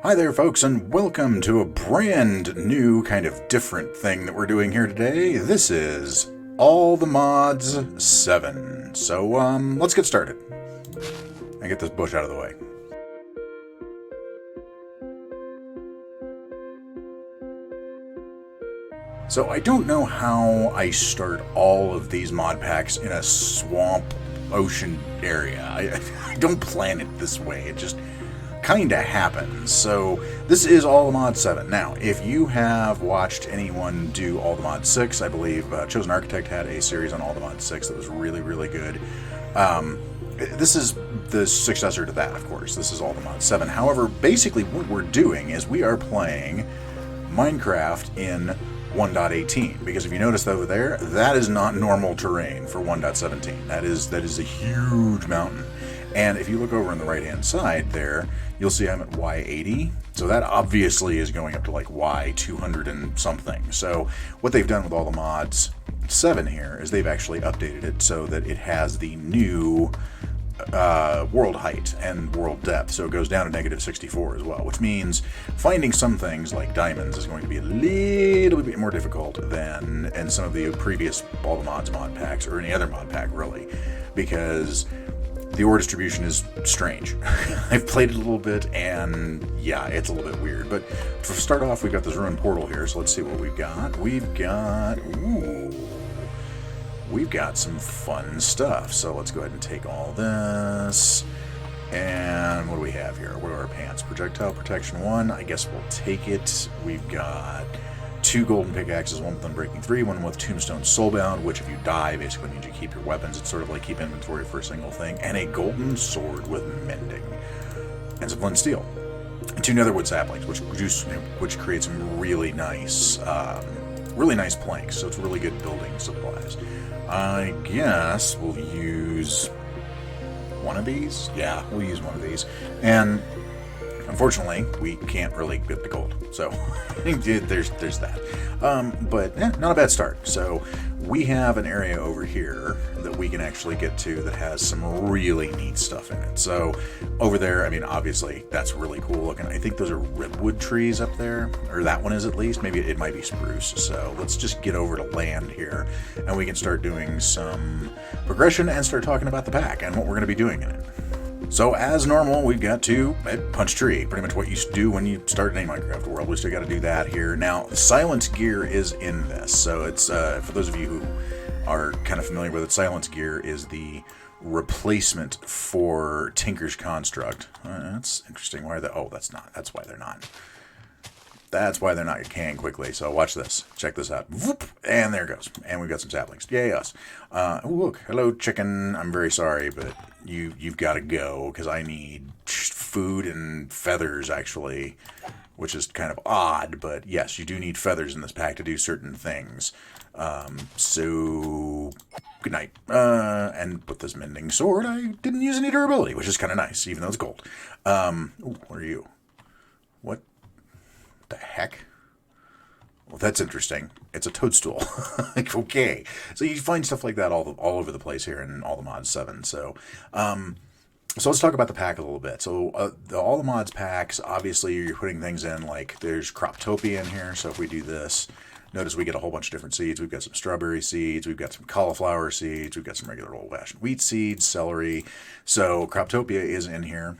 Hi there, folks, and welcome to a brand new, kind of different thing that we're doing here today. This is All the Mods 7. So, let's get started. I get this bush out of the way. So, I don't know how I start all of these mod packs in a swamp ocean area. I don't plan it this way. It just kind of happens. So this is All the Mod 7. Now, if you have watched anyone do All the Mod 6, I believe Chosen Architect had a series on All the Mod 6 that was really, really good. This is the successor to that, of course. This is All the Mod 7. However, basically what we're doing is we are playing Minecraft in 1.18, because if you notice over there, that is not normal terrain for 1.17. That is a huge mountain. And if you look over on the right-hand side there, you'll see I'm at Y80. So that obviously is going up to like Y200 and something. So what they've done with All the Mods 7 here is they've actually updated it so that it has the new world height and world depth. So it goes down to negative 64 as well, which means finding some things like diamonds is going to be a little bit more difficult than in some of the previous All the Mods mod packs, or any other mod pack really, because the ore distribution is strange. I've played it a little bit, and yeah, it's a little bit weird. But to start off, we've got this ruined portal here, so let's see what we've got. We've got some fun stuff. So let's go ahead and take all this. And what do we have here? What are our pants? Projectile protection 1. I guess we'll take it. We've got 2 golden pickaxes, one with Unbreaking 3, one with Tombstone Soulbound, which if you die basically means you keep your weapons. It's sort of like keep inventory for a single thing. And a golden sword with mending. And some flint steel. And 2 netherwood saplings, which create some really nice planks. So it's really good building supplies. I guess we'll use one of these. Yeah, we'll use one of these. And unfortunately, we can't really get the gold, so there's that. But not a bad start. So we have an area over here that we can actually get to that has some really neat stuff in it. So over there, I mean, obviously, that's really cool looking. I think those are redwood trees up there, or that one is at least. Maybe it might be spruce. So let's just get over to land here, and we can start doing some progression and start talking about the pack and what we're going to be doing in it. So as normal, we've got to punch tree, pretty much what you do when you start any Minecraft world. We still got to do that here. Now, silence gear is in this, so it's for those of you who are kind of familiar with it, silence gear is the replacement for Tinker's Construct. That's interesting. Why are they? Oh, that's not. That's why they're not. That's why they're not decaying quickly. So watch this. Check this out. Whoop, and there it goes. And we've got some saplings. Yay us. Oh, look. Hello, chicken. I'm very sorry, but you've got to go because I need food and feathers, actually, which is kind of odd. But yes, you do need feathers in this pack to do certain things. So good night. And with this mending sword, I didn't use any durability, which is kind of nice, even though it's gold. Ooh, what are you? What the heck? Well, that's interesting. It's a toadstool. Like, okay. So you find stuff like that all over the place here in All the Mods 7. So let's talk about the pack a little bit. So All the Mods packs, obviously you're putting things in, like there's Croptopia in here. So if we do this, notice we get a whole bunch of different seeds. We've got some strawberry seeds. We've got some cauliflower seeds. We've got some regular old-fashioned wheat seeds, celery. So Croptopia is in here,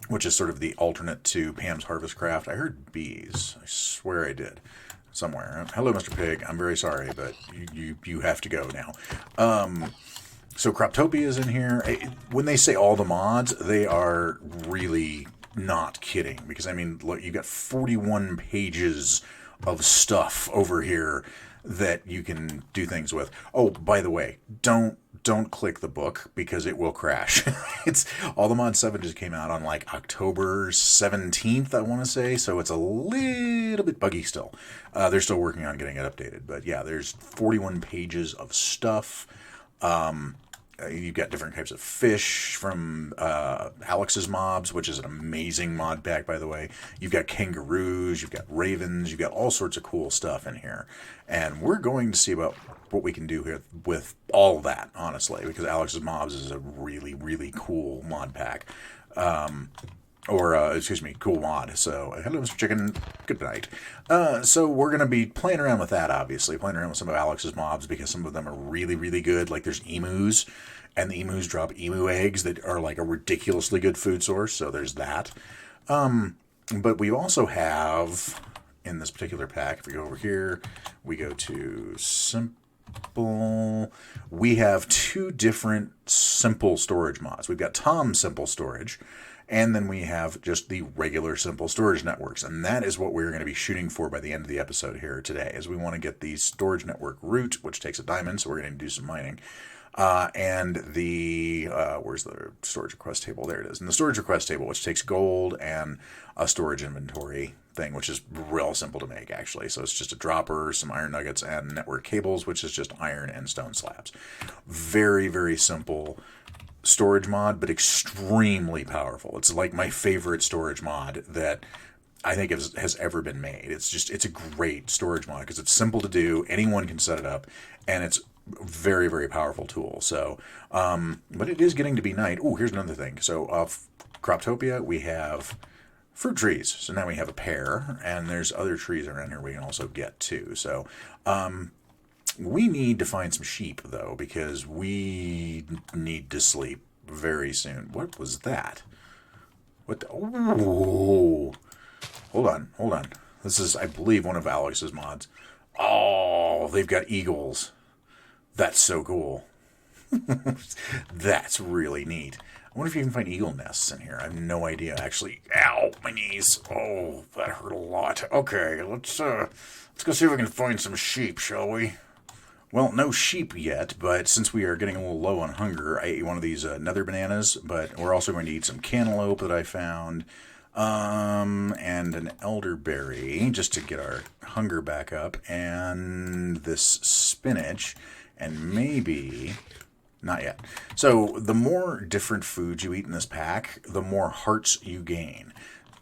which is sort of the alternate to Pam's Harvest Craft. I heard bees. I swear I did. Somewhere. Hello, Mr. Pig. I'm very sorry, but you have to go now. So Croptopia is in here. When they say all the mods, they are really not kidding. Because, I mean, look, you've got 41 pages of stuff over here that you can do things with. Oh, by the way, don't click the book because it will crash. It's All the Mod 7 just came out on like October 17th, I want to say, so it's a little bit buggy still. They're still working on getting it updated, but yeah, there's 41 pages of stuff. You've got different types of fish from Alex's mobs, which is an amazing mod pack, by the way. You've got kangaroos, you've got ravens, you've got all sorts of cool stuff in here. And we're going to see about what we can do here with all that, honestly, because Alex's mobs is a really, really cool mod pack. Or, excuse me, cool mod. So, hello, Mr. Chicken. Good night. So, we're going to be playing around with that, obviously. Playing around with some of Alex's mobs because some of them are really, really good. Like, there's emus, and the emus drop emu eggs that are, like, a ridiculously good food source. So, there's that. But we also have, in this particular pack, if we go over here, we go to simple. We have two different simple storage mods. We've got Tom's simple storage, and then we have just the regular simple storage networks. And that is what we're going to be shooting for by the end of the episode here today, is we want to get the storage network root, which takes a diamond, so we're going to do some mining. And the, where's the storage request table? There it is. And the storage request table, which takes gold and a storage inventory thing, which is real simple to make, actually. So it's just a dropper, some iron nuggets, and network cables, which is just iron and stone slabs. Very, very simple storage mod, but extremely powerful. It's like my favorite storage mod that I think has ever been made. It's a great storage mod because it's simple to do. Anyone can set it up, and it's very, very powerful tool. So, but it is getting to be night. Oh, here's another thing. So, Croptopia, we have fruit trees. So now we have a pear, and there's other trees around here we can also get too. So, we need to find some sheep, though, because we need to sleep very soon. What was that? What the... Oh! Hold on. This is, I believe, one of Alex's mods. Oh, they've got eagles. That's so cool. That's really neat. I wonder if you can find eagle nests in here. I have no idea, actually. Ow, my knees. Oh, that hurt a lot. Okay, let's go see if we can find some sheep, shall we? Well, no sheep yet, but since we are getting a little low on hunger, I ate one of these nether bananas, but we're also going to eat some cantaloupe that I found, and an elderberry, just to get our hunger back up, and this spinach, and maybe... Not yet. So the more different foods you eat in this pack, the more hearts you gain.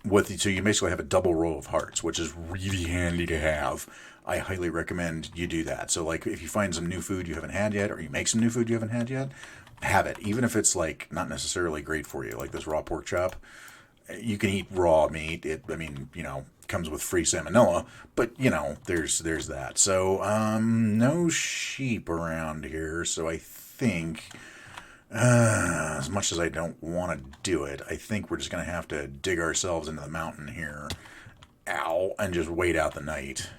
So you basically have a double row of hearts, which is really handy to have. I highly recommend you do that. So like if you find some new food you haven't had yet, or you make some new food you haven't had yet, have it. Even if it's like not necessarily great for you, like this raw pork chop. You can eat raw meat. Comes with free salmonella, but there's that. So no sheep around here, so I think as much as I don't want to do it, I think we're just going to have to dig ourselves into the mountain here, and just wait out the night.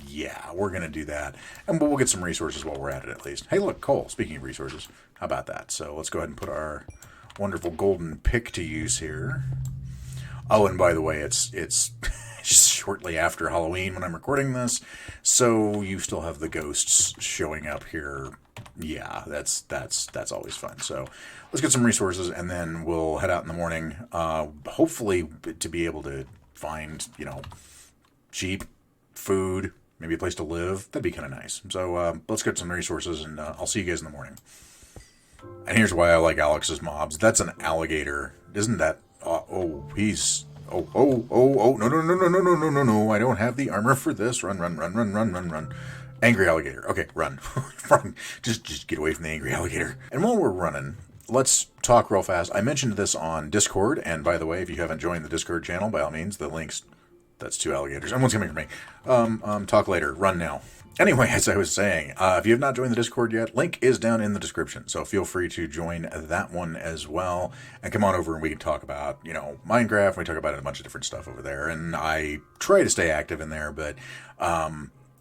Yeah, we're going to do that, and we'll get some resources while we're at it at least. Hey, look, coal. Speaking of resources, how about that? So let's go ahead and put our wonderful golden pick to use here. Oh, and by the way, it's shortly after Halloween when I'm recording this, so you still have the ghosts showing up here. Yeah, that's always fun. So let's get some resources, and then we'll head out in the morning, hopefully to be able to find, sheep, food, maybe a place to live. That'd be kind of nice. So let's get some resources, and I'll see you guys in the morning. And here's why I like Alex's mobs. That's an alligator. Isn't that... he's... no, I don't have the armor for this. Run. Angry alligator. Okay, run. Run. Just get away from the angry alligator. And while we're running, let's talk real fast. I mentioned this on Discord, and by the way, if you haven't joined the Discord channel, by all means, the links... That's two alligators. And one's coming for me. Talk later. Run now. Anyway, as I was saying, if you have not joined the Discord yet, link is down in the description. So feel free to join that one as well. And come on over and we can talk about, Minecraft. We talk about a bunch of different stuff over there. And I try to stay active in there, but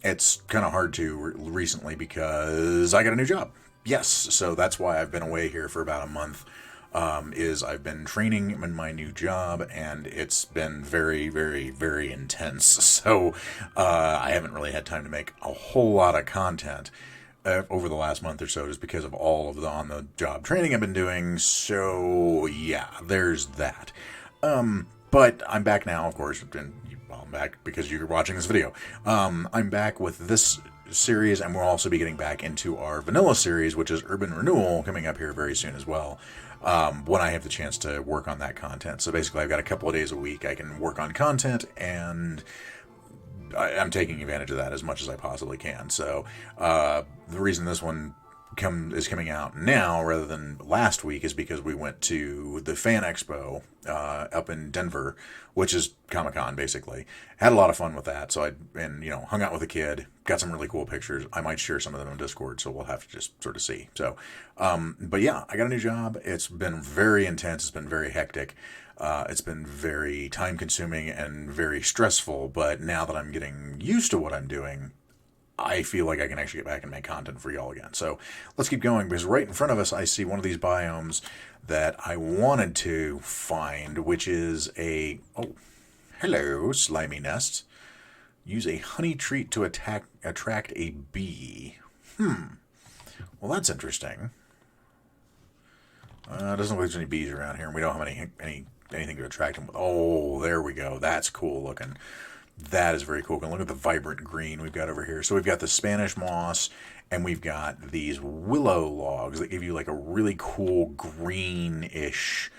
it's kind of hard to recently because I got a new job. Yes, so that's why I've been away here for about a month. I've been training in my new job, and it's been very, very, very intense. So I haven't really had time to make a whole lot of content over the last month or so, just because of all of the on-the-job training I've been doing. So yeah, there's that. But I'm back now, of course, and I'm back because you're watching this video. I'm back with this series, and we'll also be getting back into our vanilla series, which is Urban Renewal, coming up here very soon as well. When I have the chance to work on that content. So basically I've got a couple of days a week I can work on content, and I'm taking advantage of that as much as I possibly can. So the reason this one is coming out now rather than last week is because we went to the Fan Expo up in Denver, which is Comic-Con basically. Had a lot of fun with that. So hung out with a kid, got some really cool pictures. I might share some of them on Discord, so we'll have to just sort of see. So, but yeah, I got a new job. It's been very intense. It's been very hectic. It's been very time consuming and very stressful. But now that I'm getting used to what I'm doing, I feel like I can actually get back and make content for y'all again. So let's keep going, because right in front of us, I see one of these biomes that I wanted to find, which is hello, slimy nest. Use a honey treat to attract a bee. Well, that's interesting. Doesn't look like there's any bees around here, and we don't have anything to attract them with. Oh, there we go. That's cool looking. That is very cool. And look at the vibrant green we've got over here. So we've got the Spanish moss, and we've got these willow logs that give you like a really cool greenish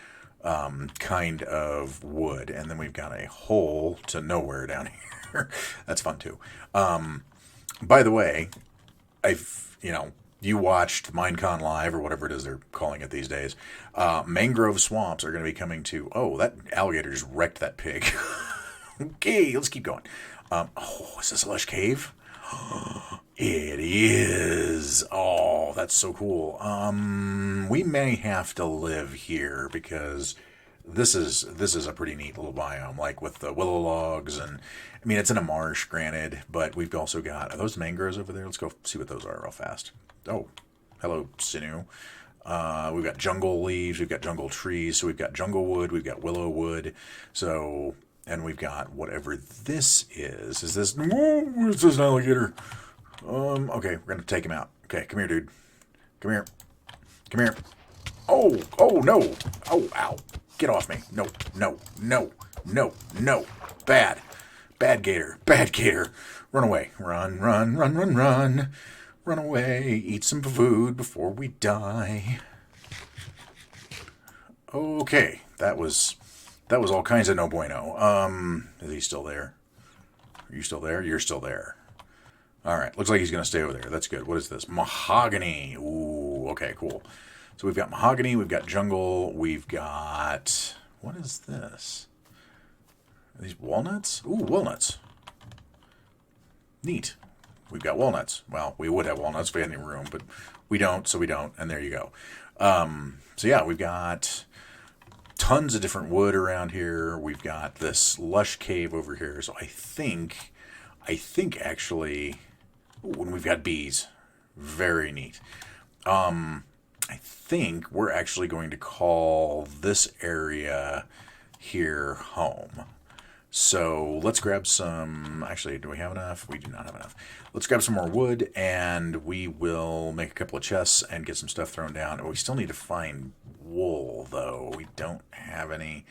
kind of wood. And then we've got a hole to nowhere down here. That's fun too. By the way, you watched Minecon Live or whatever it is they're calling it these days. Mangrove swamps are going to be coming to. Oh, that alligator just wrecked that pig. Okay, let's keep going. Is this a lush cave? It is. Oh, that's so cool. We may have to live here because this is a pretty neat little biome, like with the willow logs, and I mean it's in a marsh, granted, but we've also got, are those mangroves over there? Let's go see what those are real fast. Oh, hello, sinew. We've got jungle leaves, we've got jungle trees, so we've got jungle wood, we've got willow wood, so. And we've got whatever this is. Is this? Whoa, is this an alligator? Okay, we're gonna take him out. Okay, come here, dude. Come here. Come here. Oh, no. Oh, ow. Get off me. No. Bad gator. Bad gator. Run away. Run. Run away. Eat some food before we die. Okay, that was all kinds of no bueno. Is he still there? Are you still there? You're still there. All right. Looks like he's going to stay over there. That's good. What is this? Mahogany. Ooh, okay, cool. So we've got mahogany. We've got jungle. We've got... What is this? Are these walnuts? Ooh, walnuts. Neat. We've got walnuts. Well, we would have walnuts if we had any room, but we don't, so we don't. And there you go. So yeah, we've got... tons of different wood around here. We've got this lush cave over here. So I think actually, when we've got bees, very neat. I think we're actually going to call this area here home. So let's grab some, actually, do we have enough? We do not have enough. Let's grab some more wood, and we will make a couple of chests and get some stuff thrown down. We still need to find wool, though. We don't have any.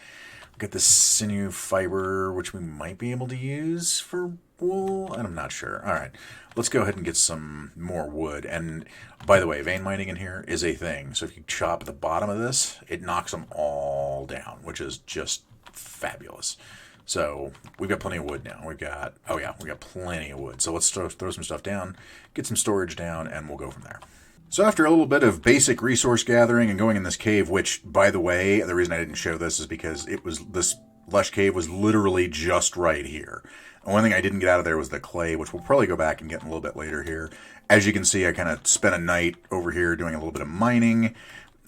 We've got this sinew fiber, which we might be able to use for wool, and I'm not sure. All right, let's go ahead and get some more wood. And by the way, vein mining in here is a thing. So if you chop the bottom of this, it knocks them all down, which is just fabulous. So we've got plenty of wood now. We got plenty of wood. So let's throw some stuff down, get some storage down, and we'll go from there. So after a little bit of basic resource gathering and going in this cave, which, by the way, the reason I didn't show this is because this lush cave was literally just right here. The only thing I didn't get out of there was the clay, which we'll probably go back and get in a little bit later here. As you can see, I kind of spent a night over here doing a little bit of mining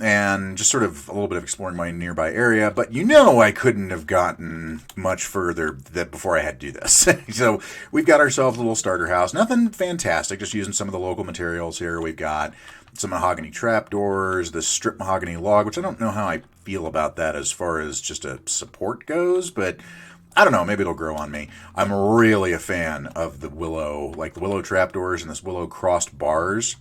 and just sort of a little bit of exploring my nearby area. But I couldn't have gotten much further before I had to do this. So we've got ourselves a little starter house. Nothing fantastic, just using some of the local materials here. We've got some mahogany trapdoors, this strip mahogany log, which I don't know how I feel about that as far as just a support goes, but I don't know, maybe it'll grow on me. I'm really a fan of the willow, like the willow trapdoors and this willow crossed bars,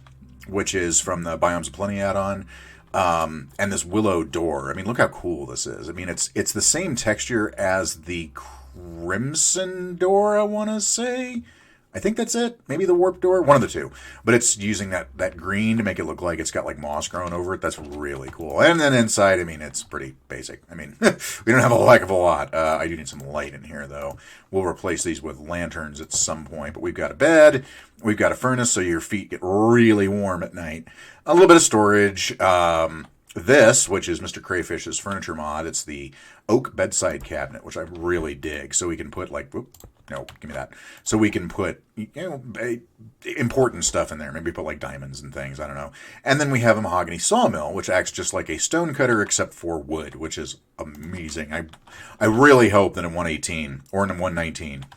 which is from the Biomes of Plenty add-on. And this willow door. I mean, look how cool this is. I mean, it's the same texture as the crimson door, I want to say. I think that's it. Maybe the warp door, one of the two. But it's using that green to make it look like it's got like moss growing over it. That's really cool. And then inside, I mean, it's pretty basic. I mean, we don't have a heck of a lot. I do need some light in here, though. We'll replace these with lanterns at some point. But we've got a bed. We've got a furnace so your feet get really warm at night. A little bit of storage. This, which is Mr. Crayfish's furniture mod, it's the oak bedside cabinet, which I really dig. So we can put like, whoop, no, give me that. So we can put, important stuff in there. Maybe put like diamonds and things. I don't know. And then we have a mahogany sawmill, which acts just like a stone cutter except for wood, which is amazing. I really hope that in 118 or in 119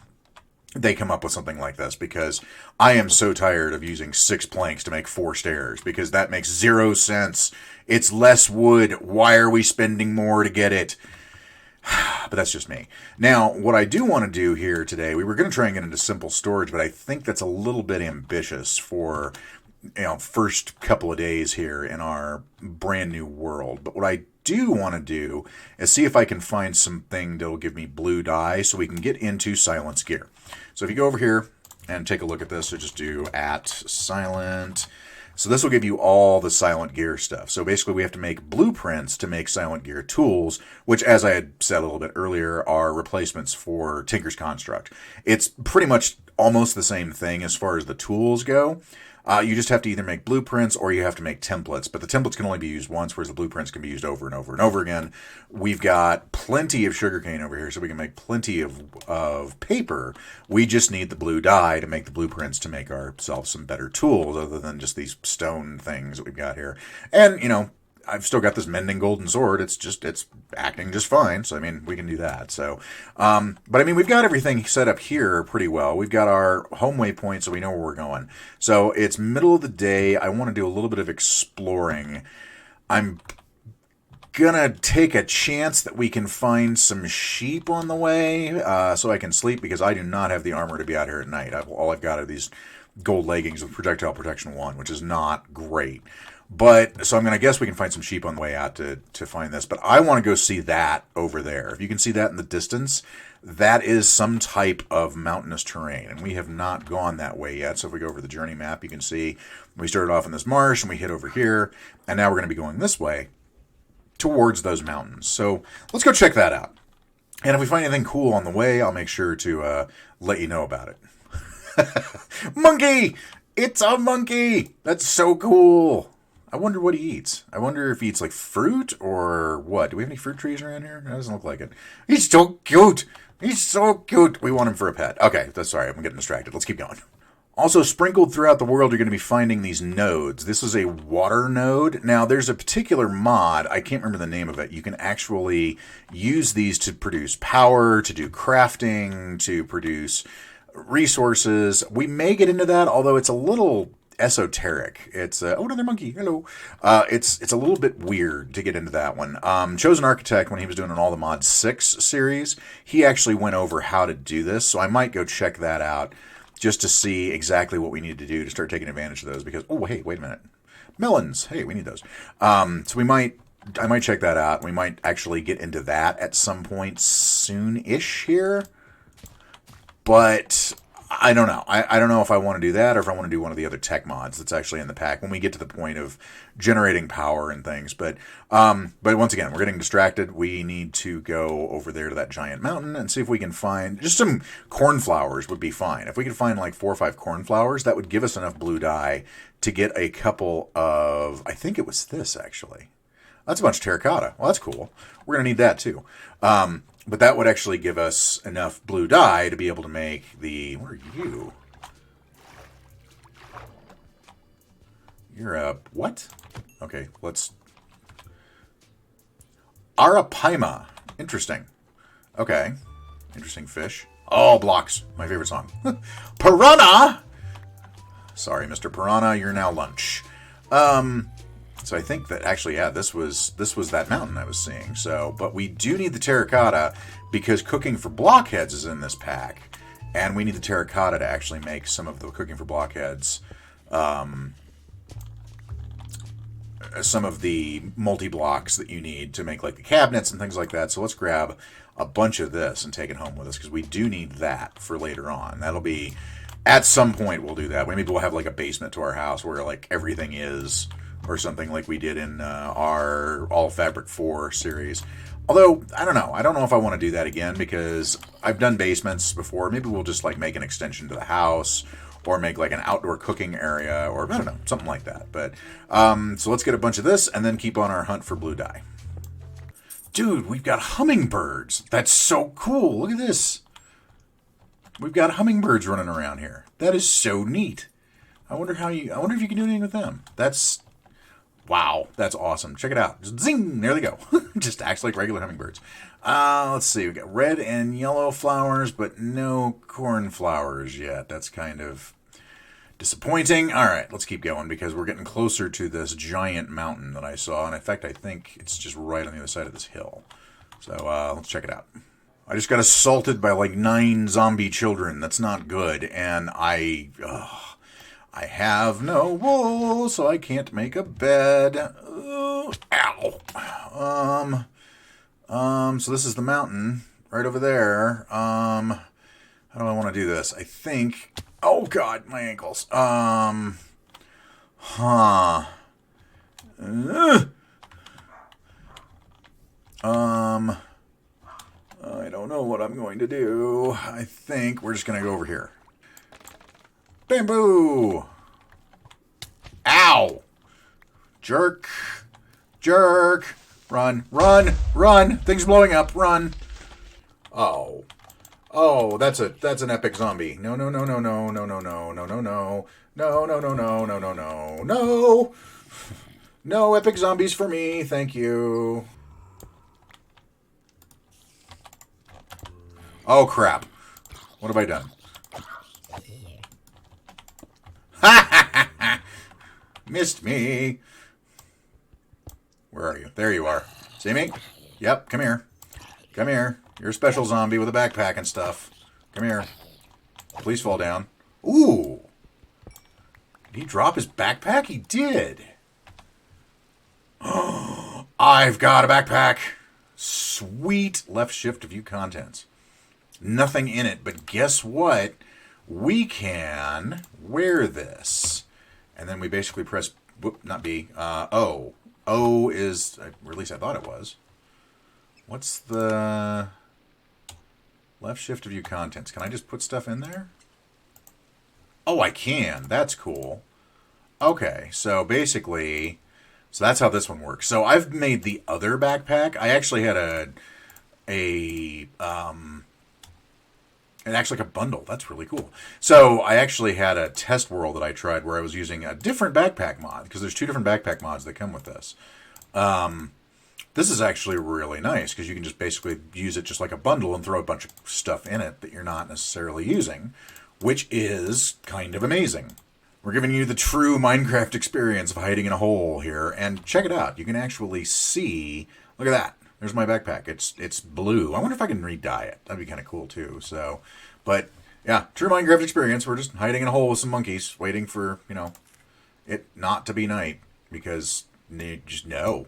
they come up with something like this, because I am so tired of using 6 planks to make 4 stairs, because that makes 0 sense. It's less wood. Why are we spending more to get it? But that's just me. Now, what I do want to do here today, we were going to try and get into simple storage, but I think that's a little bit ambitious for, first couple of days here in our brand new world. But what I do want to do is see if I can find something that'll give me blue dye so we can get into silence gear. So if you go over here and take a look at this, so just do @silent. So this will give you all the silent gear stuff. So basically we have to make blueprints to make silent gear tools, which, as I had said a little bit earlier, are replacements for Tinker's Construct. It's pretty much almost the same thing as far as the tools go. You just have to either make blueprints or you have to make templates, but the templates can only be used once, whereas the blueprints can be used over and over and over again. We've got plenty of sugarcane over here, so we can make plenty of paper. We just need the blue dye to make the blueprints to make ourselves some better tools, other than just these stone things that we've got here. And, I've still got this mending golden sword. It's acting just fine. So, I mean, we can do that. So, but I mean, we've got everything set up here pretty well. We've got our home waypoint, so we know where we're going. So it's middle of the day. I want to do a little bit of exploring. I'm gonna take a chance that we can find some sheep on the way, so I can sleep, because I do not have the armor to be out here at night. All I've got are these gold leggings with projectile protection 1, which is not great. But, so I'm going to guess we can find some sheep on the way out to find this. But I want to go see that over there. If you can see that in the distance, that is some type of mountainous terrain. And we have not gone that way yet. So if we go over the journey map, you can see we started off in this marsh and we hit over here. And now we're going to be going this way towards those mountains. So let's go check that out. And if we find anything cool on the way, I'll make sure to let you know about it. Monkey! It's a monkey! That's so cool! I wonder what he eats. I wonder if he eats like fruit or what. Do we have any fruit trees around here? That doesn't look like it. He's so cute. He's so cute. We want him for a pet. Okay, that's sorry. I'm getting distracted. Let's keep going. Also, sprinkled throughout the world, you're going to be finding these nodes. This is a water node. Now, there's a particular mod. I can't remember the name of it. You can actually use these to produce power, to do crafting, to produce resources. We may get into that, although it's a little esoteric. It's oh, another monkey. Hello. It's a little bit weird to get into that one. Chosen Architect, when he was doing an All the Mods 6 series, he actually went over how to do this, so I might go check that out just to see exactly what we need to do to start taking advantage of those, because, oh, hey, wait a minute. Melons. Hey, we need those. So I might check that out. We might actually get into that at some point soon-ish here. But I don't know. I don't know if I want to do that or if I want to do one of the other tech mods that's actually in the pack when we get to the point of generating power and things. But once again, we're getting distracted. We need to go over there to that giant mountain and see if we can find just some cornflowers would be fine. If we could find like 4 or 5 cornflowers, that would give us enough blue dye to get a couple of, I think it was this actually. That's a bunch of terracotta. Well, that's cool. We're going to need that too. But that would actually give us enough blue dye to be able to make the... Where are you? You're a... What? Okay, let's... Arapaima. Interesting. Okay. Interesting fish. Oh, blocks. My favorite song. Piranha! Sorry, Mr. Piranha. You're now lunch. So I think that actually, yeah, this was that mountain I was seeing. So, but we do need the terracotta because cooking for blockheads is in this pack, and we need the terracotta to actually make some of the cooking for blockheads, some of the multi-blocks that you need to make like the cabinets and things like that. So let's grab a bunch of this and take it home with us because we do need that for later on. That'll be At some point, we'll do that. Maybe we'll have like a basement to our house where like everything is, or something like we did in our All Fabric 4 series. Although, I don't know. I don't know if I want to do that again because I've done basements before. Maybe we'll just like make an extension to the house or make like an outdoor cooking area or I don't know, something like that. But so let's get a bunch of this and then keep on our hunt for blue dye. Dude, we've got hummingbirds. That's so cool. Look at this. We've got hummingbirds running around here. That is so neat. I wonder if you can do anything with them. Wow, that's awesome. Check it out. Just zing, there they go. Just acts like regular hummingbirds. Let's see. We got red and yellow flowers, but no cornflowers yet. That's kind of disappointing. All right, let's keep going because we're getting closer to this giant mountain that I saw. And in fact, I think it's just right on the other side of this hill. So let's check it out. I just got assaulted by like 9 zombie children. That's not good. And I have no wool, so I can't make a bed. Ow. So this is the mountain right over there. How do I want to do this? I think, oh God, my ankles. I don't know what I'm going to do. I think we're just going to go over here. Bamboo! Ow! Jerk! Jerk! Run! Run! Run! Things blowing up! Run! Oh. Oh, that's an epic zombie. No, no, no, no, no, no, no, no, no, no, no. No, no, no, no, no, no, no, no! No epic zombies for me, thank you. Oh, crap. What have I done? Missed me. Where are you? There you are. See me? Yep, come here. Come here. You're a special zombie with a backpack and stuff. Come here. Please fall down. Ooh. Did he drop his backpack? He did. I've got a backpack. Sweet. Left shift to view contents. Nothing in it, but guess what? We can wear this. And then we basically press, not B, O. O is, or at least I thought it was. What's the left shift to view contents? Can I just put stuff in there? Oh, I can. That's cool. Okay, so basically, so that's how this one works. So I've made the other backpack. I actually had and actually like a bundle. That's really cool. So I actually had a test world that I tried where I was using a different backpack mod because there's 2 different backpack mods that come with this. This is actually really nice because you can just basically use it just like a bundle and throw a bunch of stuff in it that you're not necessarily using, which is kind of amazing. We're giving you the true Minecraft experience of hiding in a hole here. And check it out. You can actually see, look at that. There's my backpack. It's blue. I wonder if I can re-dye it. That'd be kind of cool too. So, but yeah, true Minecraft experience. We're just hiding in a hole with some monkeys, waiting for, it not to be night because just no,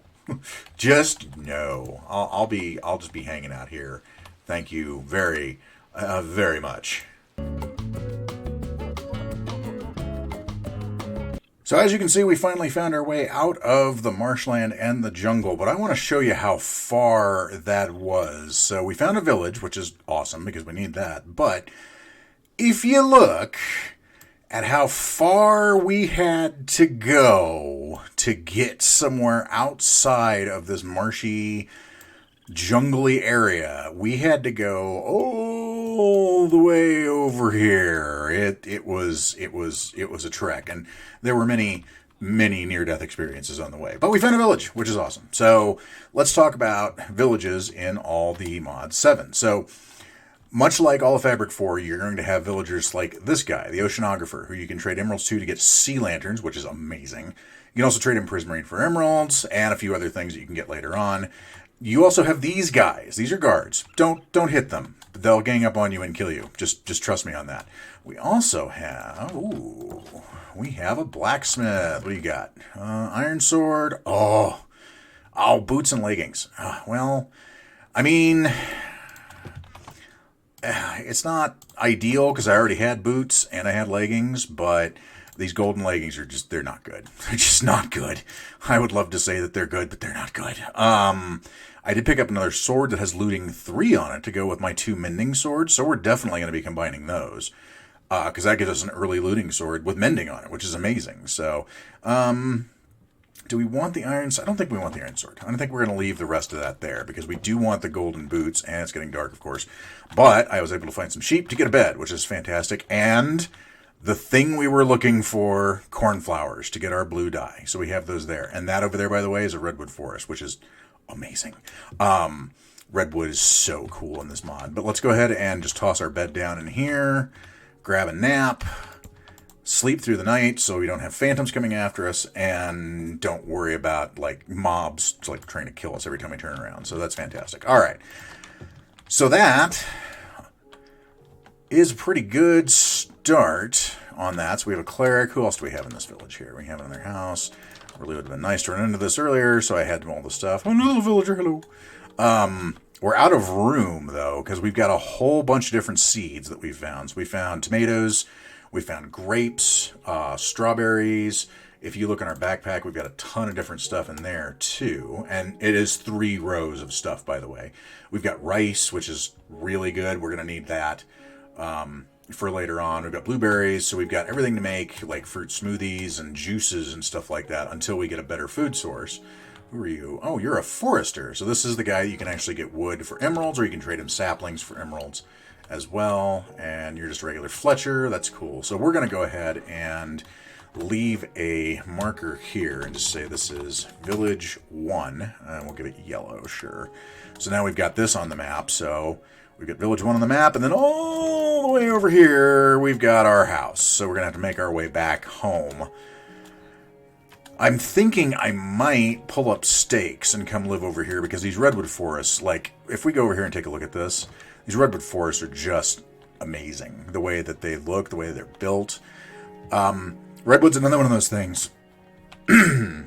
just no. I'll just be hanging out here. Thank you very, very much. So as you can see, we finally found our way out of the marshland and the jungle, but I want to show you how far that was. So we found a village, which is awesome because we need that. But if you look at how far we had to go to get somewhere outside of this marshy, jungly area, we had to go all the way over here. It was a trek, and there were many near-death experiences on the way. But we found a village, which is awesome. So let's talk about villages in all the Mod 7. So much like all of Fabric 4, you're going to have villagers like this guy, the Oceanographer, who you can trade emeralds to get sea lanterns, which is amazing. You can also trade him Prismarine for emeralds and a few other things that you can get later on. You also have these guys. These are guards. Don't hit them. They'll gang up on you and kill you. Just trust me on that. We also have, we have a blacksmith. What do you got? Iron sword. Oh, boots and leggings. Well, I mean, it's not ideal because I already had boots and I had leggings, but these golden leggings are they're not good. They're just not good. I would love to say that they're good, but they're not good. I did pick up another sword that has looting 3 on it to go with my 2 mending swords, so we're definitely going to be combining those. Because that gives us an early looting sword with mending on it, which is amazing. So, do we want the iron sword? I don't think we want the iron sword. I don't think we're going to leave the rest of that there, because we do want the golden boots, and it's getting dark, of course. But I was able to find some sheep to get a bed, which is fantastic, and the thing we were looking for, cornflowers, to get our blue dye. So we have those there. And that over there, by the way, is a redwood forest, which is amazing. Redwood is so cool in this mod. But let's go ahead and just toss our bed down in here, grab a nap, sleep through the night so we don't have phantoms coming after us, and don't worry about like mobs like trying to kill us every time we turn around. So that's fantastic. All right. So that is a pretty good start on that. So we have a cleric. Who else do we have in this village here? We have another house. Really would have been nice to run into this earlier, so I had all the stuff. Oh, no, villager, hello. We're out of room, though, because we've got a whole bunch of different seeds that we found. So we found tomatoes, we found grapes, strawberries. If you look in our backpack, we've got a ton of different stuff in there, too. And it is 3 rows of stuff, by the way. We've got rice, which is really good. We're going to need that for later on. We've got blueberries, so we've got everything to make like fruit smoothies and juices and stuff like that until we get a better food source. Who are you? Oh, you're a forester. So this is the guy you can actually get wood for emeralds, or you can trade him saplings for emeralds as well. And you're just a regular Fletcher. That's cool. So we're going to go ahead and leave a marker here and just say this is Village 1. And we'll give it yellow, sure. So now we've got this on the map. So we've got Village 1 on the map, and then all the way over here, we've got our house. So we're going to have to make our way back home. I'm thinking I might pull up stakes and come live over here, because these redwood forests, like, if we go over here and take a look at this, these redwood forests are just amazing. The way that they look, the way they're built. Redwood's another one of those things. 3,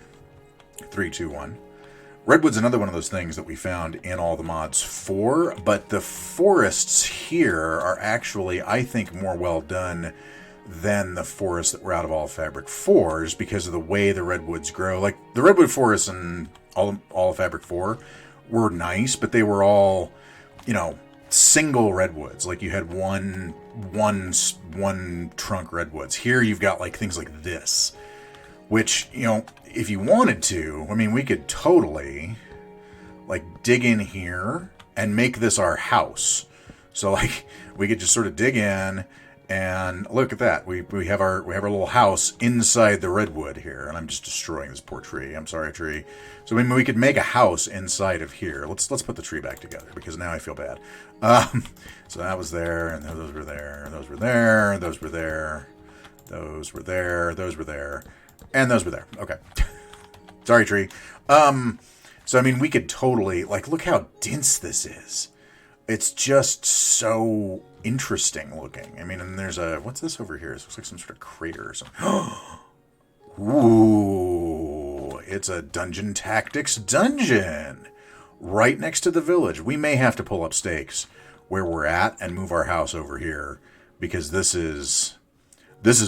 2, 1. Redwood's another one of those things that we found in all the mods 4, but the forests here are actually, I think, more well done than the forests that were out of all Fabric 4s because of the way the redwoods grow. Like, the redwood forests in all of Fabric 4 were nice, but they were all, you know, single redwoods. Like, you had one trunk redwoods. Here you've got, like, things like this, which, you know, if you wanted to, I mean, we could totally, like, dig in here and make this our house. So, like, we could just sort of dig in and look at that. We have our little house inside the redwood here, and I'm just destroying this poor tree. I'm sorry, tree. So, I mean, we could make a house inside of here. Let's put the tree back together, because now I feel bad. So that was there, and those were there, and those were there, and those were there, those were there, those were there. And those were there. Okay. Sorry, tree. So, I mean, we could totally, like, look how dense this is. It's just so interesting looking. I mean, and there's a, what's this over here? It looks like some sort of crater or something. Ooh, it's a dungeon tactics dungeon right next to the village. We may have to pull up stakes where we're at and move our house over here, because this is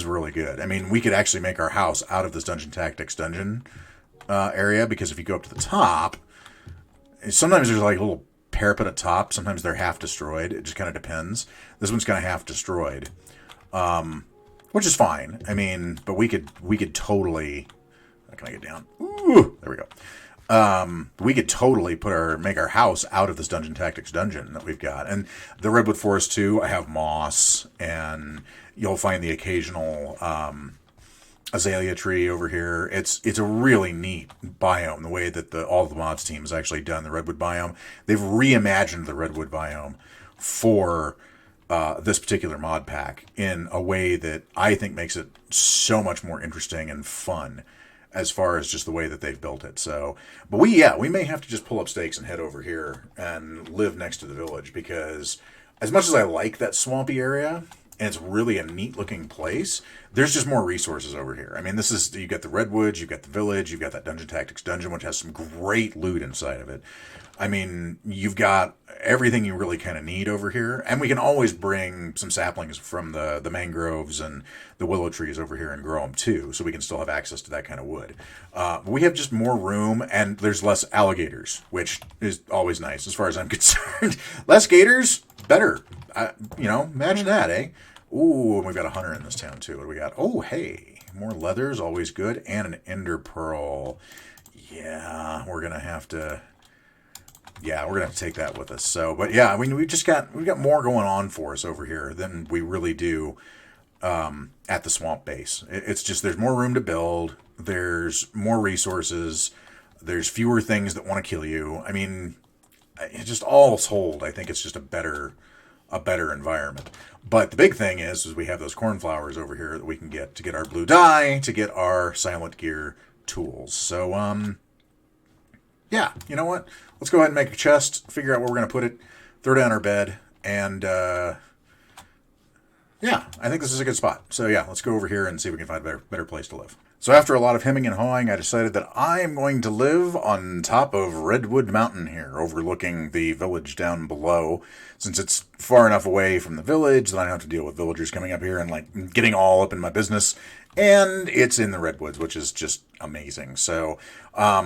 really good. I mean, we could actually make our house out of this Dungeon Tactics dungeon area, because if you go up to the top, sometimes there's like a little parapet at top. Sometimes they're half destroyed. It just kind of depends. This one's kind of half destroyed, which is fine. I mean, but we could totally. How can I get down? Ooh, there we go. We could totally make our house out of this Dungeon Tactics dungeon that we've got. And the Redwood Forest too, I have moss, and you'll find the occasional azalea tree over here. It's a really neat biome, the way that all the mods team has actually done the Redwood biome. They've reimagined the Redwood biome for this particular mod pack in a way that I think makes it so much more interesting and fun, as far as just the way that they've built it. So, but we may have to just pull up stakes and head over here and live next to the village, because as much as I like that swampy area, and it's really a neat looking place. There's just more resources over here. I mean, this is, you got the Redwoods, you've got the village, you've got that Dungeon Tactics dungeon, which has some great loot inside of it. I mean, you've got everything you really kind of need over here. And we can always bring some saplings from the mangroves and the willow trees over here and grow them too, so we can still have access to that kind of wood. We have just more room, and there's less alligators, which is always nice as far as I'm concerned. Less gators, better. Imagine that, eh? Ooh, and we've got a hunter in this town too. What do we got? Oh, hey, more leathers, always good, and an ender pearl. Yeah, we're gonna have to take that with us. So, but yeah, I mean, we've got more going on for us over here than we really do at the swamp base. It's just, there's more room to build. There's more resources. There's fewer things that want to kill you. I mean, it just all told, I think it's just a better environment. But the big thing is we have those cornflowers over here that we can get to get our blue dye, to get our silent gear tools. So, yeah, you know what? Let's go ahead and make a chest, figure out where we're going to put it, throw down our bed, and, yeah, I think this is a good spot. So, yeah, let's go over here and see if we can find a better place to live. So after a lot of hemming and hawing, I decided that I am going to live on top of Redwood Mountain here, overlooking the village down below, since it's far enough away from the village that I don't have to deal with villagers coming up here and, like, getting all up in my business. And it's in the Redwoods, which is just amazing. So I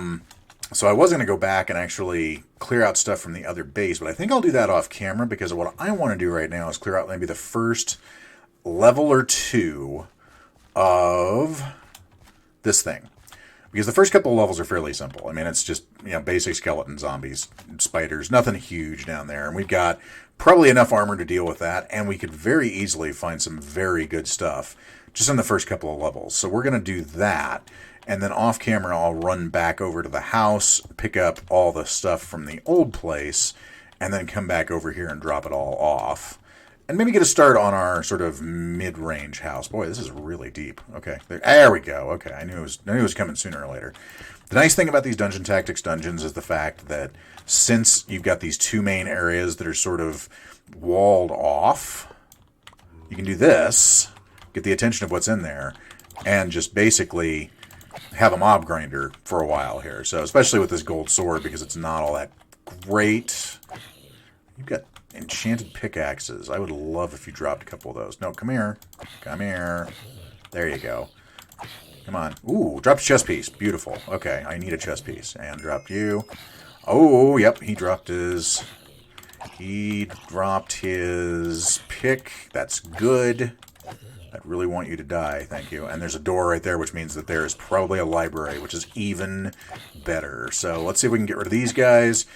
was going to go back and actually clear out stuff from the other base, but I think I'll do that off camera, because what I want to do right now is clear out maybe the first level or two of this thing. Because the first couple of levels are fairly simple. I mean, it's just, basic skeleton zombies, spiders, nothing huge down there. And we've got probably enough armor to deal with that, and we could very easily find some very good stuff just in the first couple of levels. So we're going to do that. And then off camera, I'll run back over to the house, pick up all the stuff from the old place, and then come back over here and drop it all off. And maybe get a start on our sort of mid-range house. Boy, this is really deep. Okay, there we go. Okay, I knew it was coming sooner or later. The nice thing about these Dungeon Tactics dungeons is the fact that since you've got these two main areas that are sort of walled off, you can do this, get the attention of what's in there, and just basically have a mob grinder for a while here. So especially with this gold sword, because it's not all that great. You've got enchanted pickaxes. I would love if you dropped a couple of those. No, come here. Come here. There you go. Come on. Ooh, dropped a chest piece. Beautiful. Okay, I need a chest piece. And dropped you. Oh, yep, he dropped his pick. That's good. I'd really want you to die, thank you. And there's a door right there, which means that there is probably a library, which is even better. So let's see if we can get rid of these guys,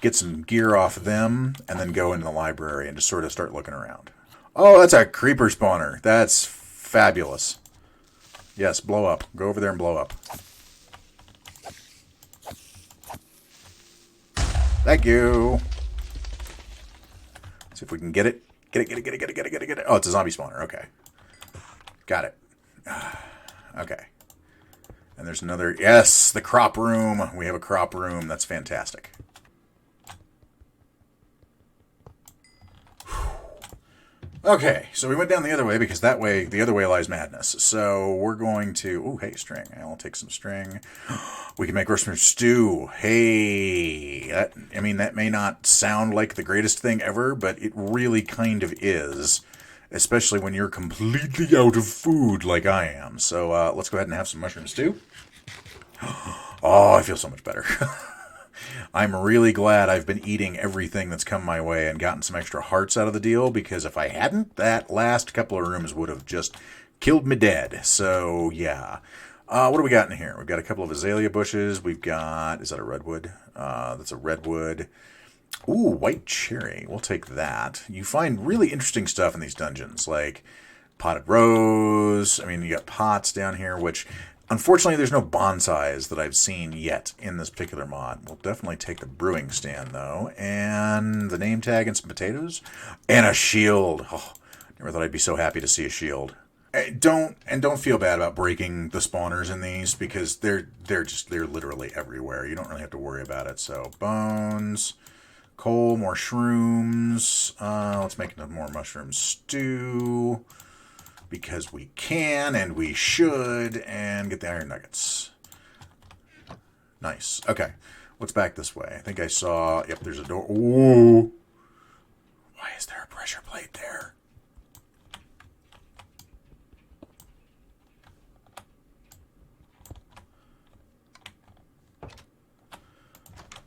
get some gear off them, and then go into the library and just sort of start looking around. Oh, that's a creeper spawner. That's fabulous. Yes, blow up. Go over there and blow up. Thank you. See if we can get it. Get it. Oh, it's a zombie spawner. Okay. Got it. Okay. And there's another... Yes, the crop room. We have a crop room. That's fantastic. Okay, so we went down the other way because that way, the other way lies madness. So we're going to... Oh, hey, string. I'll take some string. We can make rosemary stew. Hey, that may not sound like the greatest thing ever, but it really kind of is. Especially when you're completely out of food like I am. So let's go ahead and have some mushroom stew. Oh, I feel so much better. I'm really glad I've been eating everything that's come my way and gotten some extra hearts out of the deal, because if I hadn't, that last couple of rooms would have just killed me dead. So, yeah. What do we got in here? We've got a couple of azalea bushes. We've got... Is that a redwood? That's a redwood. Ooh, white cherry. We'll take that. You find really interesting stuff in these dungeons, like potted rose. I mean, you got pots down here, which... Unfortunately, there's no bonsais that I've seen yet in this particular mod. We'll definitely take the brewing stand, though. And the name tag and some potatoes. And a shield. Oh, never thought I'd be so happy to see a shield. Don't feel bad about breaking the spawners in these, because they're literally everywhere. You don't really have to worry about it. So, bones, Coal, more shrooms. Let's make more mushroom stew. Because we can and we should. And get the iron nuggets. Nice. Okay. What's back this way? I think I saw... Yep, there's a door. Ooh. Why is there a pressure plate there?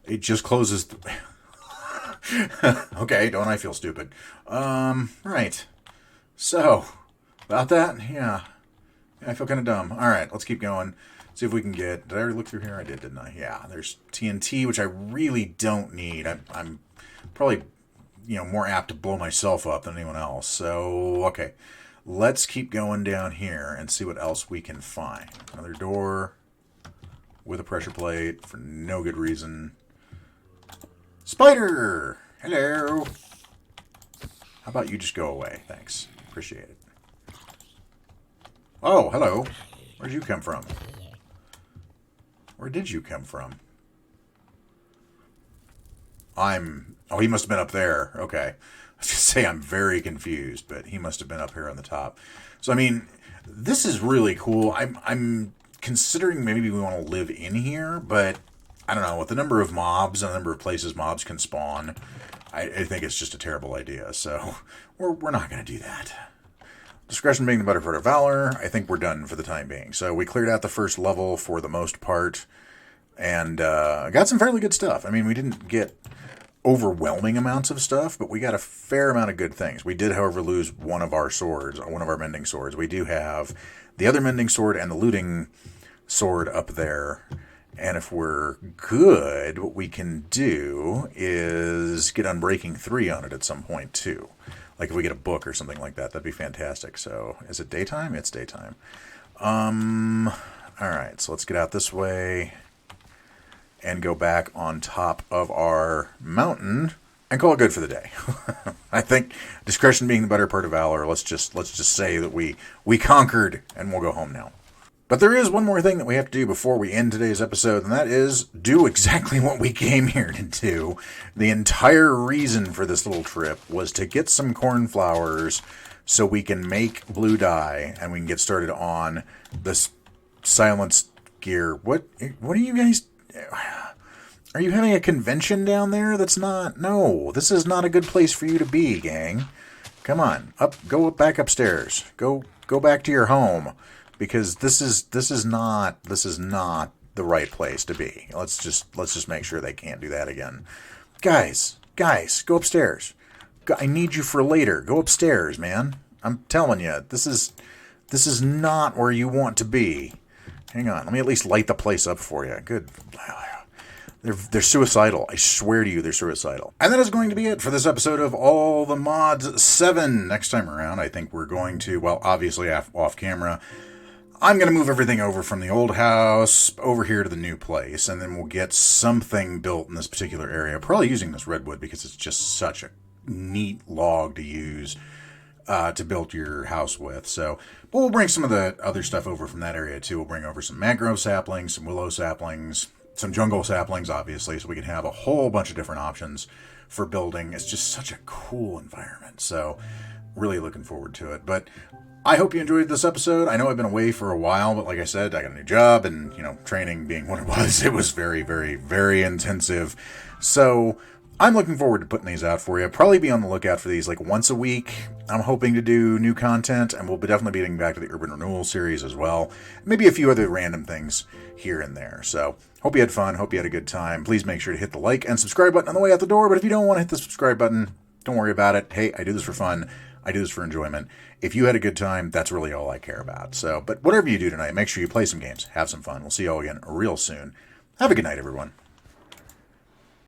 It just closes... Okay, don't I feel stupid. Right. So, about that? Yeah. I feel kind of dumb. Alright, let's keep going. See if we can get... Did I already look through here? I did, didn't I? Yeah, there's TNT, which I really don't need. I'm probably, more apt to blow myself up than anyone else. So, okay. Let's keep going down here and see what else we can find. Another door with a pressure plate for no good reason. Spider! Hello! How about you just go away? Thanks. Appreciate it. Oh, hello. Where'd you come from? Where did you come from? Oh, he must have been up there. Okay. I was going to say I'm very confused, but he must have been up here on the top. So, I mean, this is really cool. I'm considering maybe we want to live in here, but I don't know. With the number of mobs and the number of places mobs can spawn, I think it's just a terrible idea. So, we're not going to do that. Discretion being the better part of valor, I think we're done for the time being. So we cleared out the first level for the most part, and got some fairly good stuff. I mean, we didn't get overwhelming amounts of stuff, but we got a fair amount of good things. We did, however, lose one of our swords, one of our mending swords. We do have the other mending sword and the looting sword up there. And if we're good, what we can do is get Unbreaking 3 on it at some point, too. Like if we get a book or something like that, that'd be fantastic. So, is it daytime? It's daytime. Alright, so let's get out this way and go back on top of our mountain and call it good for the day. I think discretion being the better part of valor, let's just say that we conquered and we'll go home now. But there is one more thing that we have to do before we end today's episode, and that is do exactly what we came here to do. The entire reason for this little trip was to get some cornflowers so we can make blue dye and we can get started on this silenced gear. What are you guys... Are you having a convention down there? That's not... No, this is not a good place for you to be, gang. Come on, go back upstairs. Go back to your home. Because this is not the right place to be. Let's just make sure they can't do that again. Guys, go upstairs. I need you for later. Go upstairs, man. I'm telling you, this is not where you want to be. Hang on, let me at least light the place up for you. Good. They're suicidal. I swear to you, they're suicidal. And that is going to be it for this episode of All the Mods 7. Next time around, I think we're going to, well, obviously off camera, I'm going to move everything over from the old house over here to the new place, and then we'll get something built in this particular area. Probably using this redwood because it's just such a neat log to use to build your house with. So, but we'll bring some of the other stuff over from that area too. We'll bring over some mangrove saplings, some willow saplings, some jungle saplings, obviously, so we can have a whole bunch of different options for building. It's just such a cool environment. So, really looking forward to it. But I hope you enjoyed this episode. I know I've been away for a while, but like I said, I got a new job, and, training being what it was very, very, very intensive. So I'm looking forward to putting these out for you. Probably be on the lookout for these like once a week. I'm hoping to do new content, and we'll be definitely getting back to the Urban Renewal series as well. Maybe a few other random things here and there. So hope you had fun. Hope you had a good time. Please make sure to hit the like and subscribe button on the way out the door. But if you don't want to hit the subscribe button, don't worry about it. Hey, I do this for fun. I do this for enjoyment. If you had a good time, that's really all I care about. So, but whatever you do tonight, make sure you play some games, have some fun. We'll see you all again real soon. Have a good night, everyone.